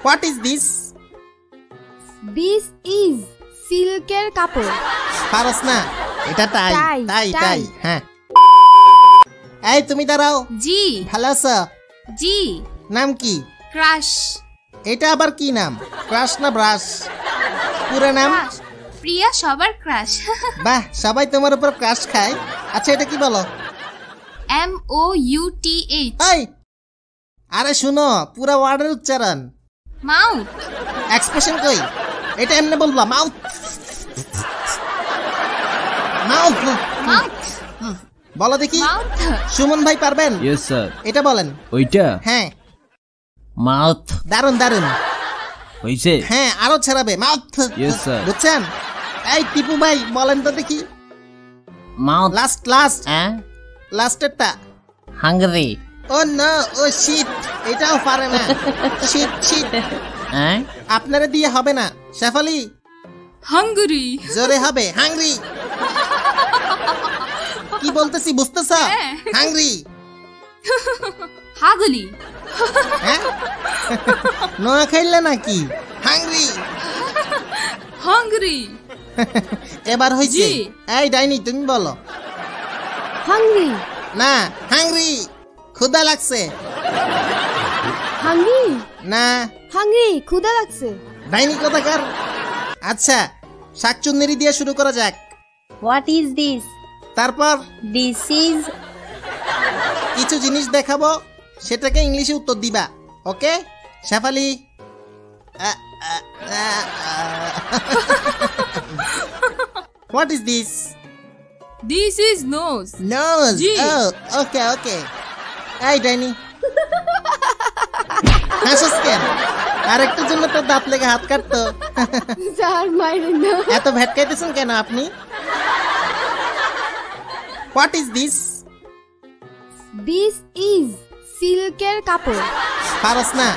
What is this? This is সিল্কের কাপড়। পারস না, এটা টাই। Tie, tie tie. টাই। হ্যাঁ, এই তুমি দাঁড়াও। জি ভালো আছো? জি। নাম কি? ক্রাশ। এটা আবার কি নাম? ক্রাশ না ব্রাশ? পুরো নাম? ক্রাশ প্রিয়া সবার ক্রাশ। বাহ, সবাই তোমার উপর ক্রাশ খায়। আচ্ছা, এটা কি বলো? MOUTH। এই, আরে শুনো, পুরো ওয়ার্ডের উচ্চারণ। মাউথ। এক্সপ্রেশন কই? এটা এমনি বলবা, মাউথ মাউথ। মাউথ। বলো দেখি। মাউথ। সুমন ভাই পারবেন? Yes sir. এটা বলেন। ওইটা হ্যাঁ, মাউথ দারুন দারুন। হইছে। হ্যাঁ, আরো ছড়াবে, মাউথ। Yes, sir. বুঝছেন? এই টিপু ভাই বলেন তো দেখি। মাউথ লাস্ট লাস্ট হ্যাঁ লাস্টেরটা। হাঙ্গরি ও নো, ও শিট, এটাও পারে না। Shit shit. হ্যাঁ আপনারা দিয়ে হবে না। শেফালি, হাঙ্গরি। জোরে হবে, হাংরি। কি বলতেছি বুঝতেছ? হ্যাঁ। হাংরি। হাগলি। হ্যাঁ, নোয়া খাইলে নাকি? হাংরি। হাঙ্গরি। এবার হয়েছে। জি। এই ডাইনি, তুমি বলো। হাংরি। না, হাংরি। ক্ষুধা লাগছে। হাংরি। না, হাংরি, ক্ষুধা লাগছে। ডাইনি কোথাকার। আচ্ছা, শাকচুন্নেরি দিয়ে শুরু করা যাক। What is this? তারপর This is কিছু জিনিস দেখাবো, সেটাকে ইংলিশে উত্তর দিবা। Okay Shefali? What is this? This is nose. Nose. জি। Okay okay. এই ডাইনি, হাসিস কেন? আরেকটার জন্য তো দাঁত লেগে হাত কাটতো। স্যার মাইরেন না। এত ভেটকাইতেছেন কেন আপনি? What is this? This is সিল্কের কাপড়। পারস না,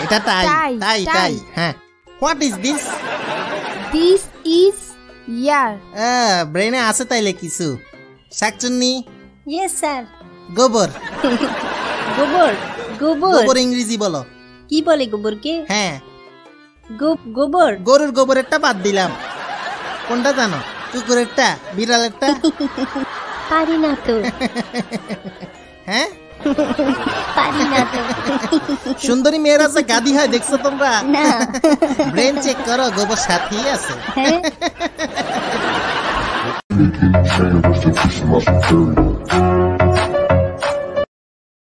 এটা টাই। Tie, tie tie. টাই। হ্যাঁ, what is this? This is ear. ব্রেনে আছে তাইলে কিছু। শাকচুন্নি, yes sir. গোবর। গোবর গোবর গোবর ইংরেজি বলো। কি বলে গোবরকে? হ্যাঁ, গোবর গরুর গোবরেরটা বাদ দিলাম। কোনটা জানো? কুকুরেরটা, বিড়ালেরটা? পারি না তো হ্যাঁ, পারি না তো সুন্দরী মেয়েরা যে গাদি হয় দেখছো তোমরা? না ব্রেন চেক করো, গোবর সাথেই আছে। হ্যাঁ Making sure that the fish must be